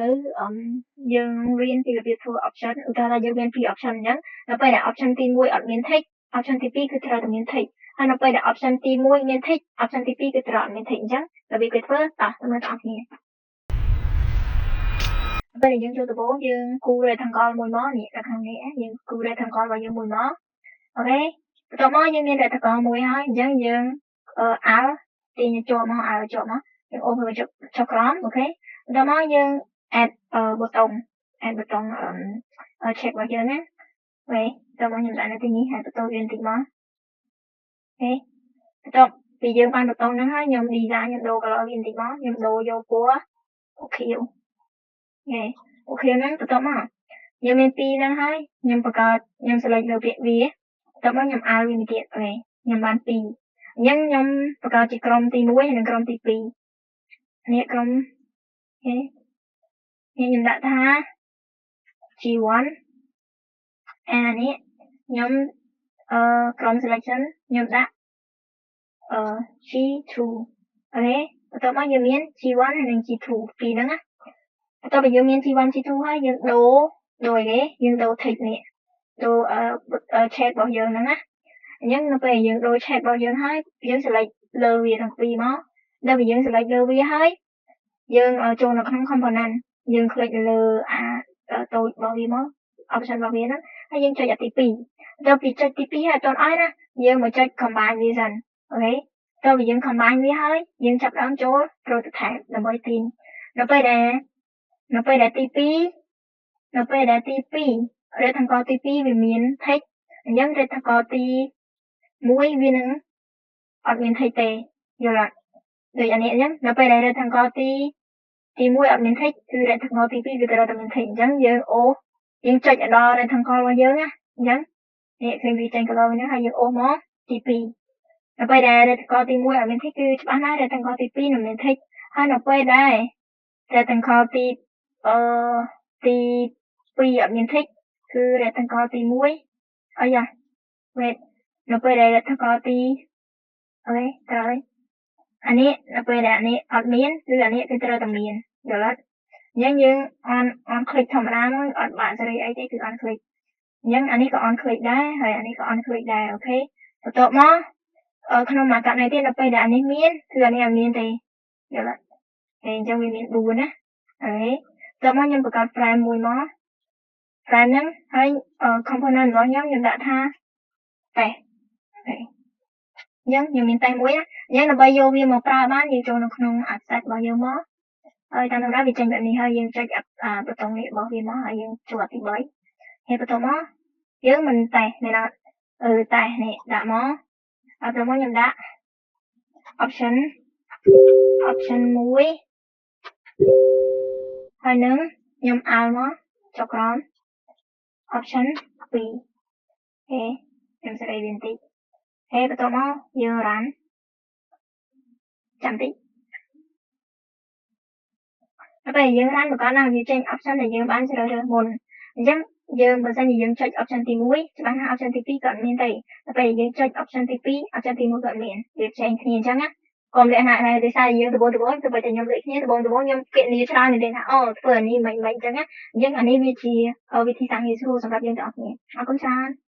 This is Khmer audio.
លើយើងរៀនពីរបៀបធ្វើ option ឧទាហរណ៍ថាយើងមាន2 option អញ្ចឹងនៅពេលដែល option ទី1អត់មាន tick option ទី2គឺត្រូវតែមាន tick ហើយនៅពេលដែល option ទី1មាន tick option ទី2គឺត្រូវអត់មាន tick អញ្ចឹងរបៀបគេធ្វើតោះតាមអ្នកនរគ្នាពេលដែលយើងចូលដំបូងយើងគូ rectangle មួយមកនេះនៅខាងនេះយើងគូ rectangle របស់យើងមួយមកអូខេបន្ទាប់មកយើងមាន rectangle មួយហើយអញ្ចឹងយើងអាល់ទាញជាប់មកអាល់ជាប់មកយើងអូសវាចុះក្រោមអូខេបន្ទាប់មកយើង add ប៊ូតុង add ប៊ូតុងcheck របស់យើងណាអូខេតោះមកខ្ញុំដាក់នៅទីនេះហើយបន្ទោវាបន្តិចមកអូខេបន្ទាប់ពីយើងបានប៊ូតុងហ្នឹងហើយខ្ញុំ design ខ្ញុំដូរ color វាបន្តិចមកខ្ញុំដូរយកពណ៌អូខៀវអូខេហ្នឹងបន្ទាប់មកខ្ញុំមាន2ហ្នឹងហើយខ្ញុំបង្កើតខ្ញុំ select លើពាក្យវាបន្ទាប់មកខ្ញុំអាល់វាមួយទៀតអូខេខ្ញុំបាន2អញ្ចឹងខ្ញុំបង្កើតជាក្រុមទី1ហើយនិងក្រុមទី2នេះក្រុមអូខេខ្ញុំដាក់ថា G1 អានេះខ្ញុំក្រុម selection ខ្ញុំដាក់G2 អូខេបន្ទាប់មកយើងមាន G1 ហើយនិង G2 ពីរហ្នឹងណាបន្ទាប់ពីយើងមាន G1 G2 ហើយយើងដូរអីគេយើងដូរ tick នេះដូរshape របស់យើងហ្នឹងណាអញ្ចឹងនៅពេលយើងដូរ shape របស់យើងហើយយើង select លើវាទាំងពីរមកដល់ពេលយើង select លើវាហើយយើងចូលនៅក្នុង component យើង click លើអាតូចរបស់វាមក option របស់វាហ្នឹងហើយយើងចុចអាទី2ដល់ពីចុចទី2ហើយអត់ទាន់អស់ណាយើងមកចុច combine វាសិនអូខេដល់ពេលយើង combine វាហើយយើងចាប់ដើមចូល prototype ដើម្បីទាញនៅពេលដែលទី2នៅពេលដែលទី2 rectangle ទី2វាមាន text អញ្ចឹង rectangle ទី1វានឹងអត់មាន text ទេយល់អត់ដូចអានេះអញ្ចឹងនៅពេលដែល rectangle ទី1អត់មាន text គឺ rectangle ទី2វាត្រូវតែមាន text អញ្ចឹងយើងចុចដល់ rectangle របស់យើងណាអញ្ចឹងនេះឃើញវាចេញ color នេះហើយយើងអូសមកទី2នៅពេលដែល rectangle ទី1អត់មាន text គឺច្បាស់ណាស់ rectangle ទី2នឹងមាន text ហើយនៅពេលដែល rectangle ទី2អត់មាន text គឺ rectangle ទី1អាយ៉ា wait នៅពេលដែល rectangle ទីអូខេត្រូវហើយអានេះនៅពេលដែលអានេះអត់មានគឺអានេះគឺត្រូវតែមានយល់អត់អញ្ចឹងយើង on click ធម្មតាមកអត់បាក់សេរីអីទេគឺ on click អញ្ចឹងអានេះក៏ on click ដែរហើយអានេះក៏ on click ដែរអូខេបន្ទាប់មកក្នុងមួយករណីទៀតនៅពេលដែលអានេះមានគឺអានេះអត់មានទេយល់អត់អញ្ចឹងវាមាន4ណាអូខេបន្ទាប់មកខ្ញុំបង្កើត frame មួយមក frame ហ្នឹងហើយ component របស់ខ្ញុំដាក់ថាតេស្តអូខេអញ្ចឹងខ្ញុំមានតេស្តមួយណាអញ្ចឹងដើម្បីយកវាមកប្រើបានយើងចូលនៅក្នុង asset របស់យើងមកហើយតាមធម្មតាវាចេញបែបនេះហើយយើងចុចប៊ូតុងនេះរបស់វាមកហើយយើងចូលទី3ហើយបន្ទាប់មកយើងមិនតេស្តមែនអត់តេស្តនេះដាក់មកហើយបន្ទាប់មកខ្ញុំដាក់ option 1ហើយនឹងខ្ញុំអាល់មកចុះក្រោម option 2អូខេខ្ញុំសេរីវាបន្តិចហើយបន្ទាប់មកយើង run ចាំតិចដល់ពេលយើង run បង្កើតឡើងវាចេញ option ដែលយើងបានជ្រើសរើសមុនអញ្ចឹងយើងបើសិនជាយើងចុច option ទី1ច្បាស់ថា option ទី2ក៏អត់មានទេដល់ពេលយើងចុច option ទី2 option ទី1ក៏អត់មានវាផ្សេងគ្នាអញ្ចឹងណាកុំលក្ខណៈថាដោយសារយើងដបងទៅបើតែខ្ញុំដូចគ្នាដបងខ្ញុំគណនាច្រើនមែនទេថាអូធ្វើអានេះមិនអញ្ចឹងណាអញ្ចឹងអានេះវាជាវិធីសាស្ត្រងាយស្រួលសម្រាប់យើងទាំងអស់គ្នាអរគុណច្រើន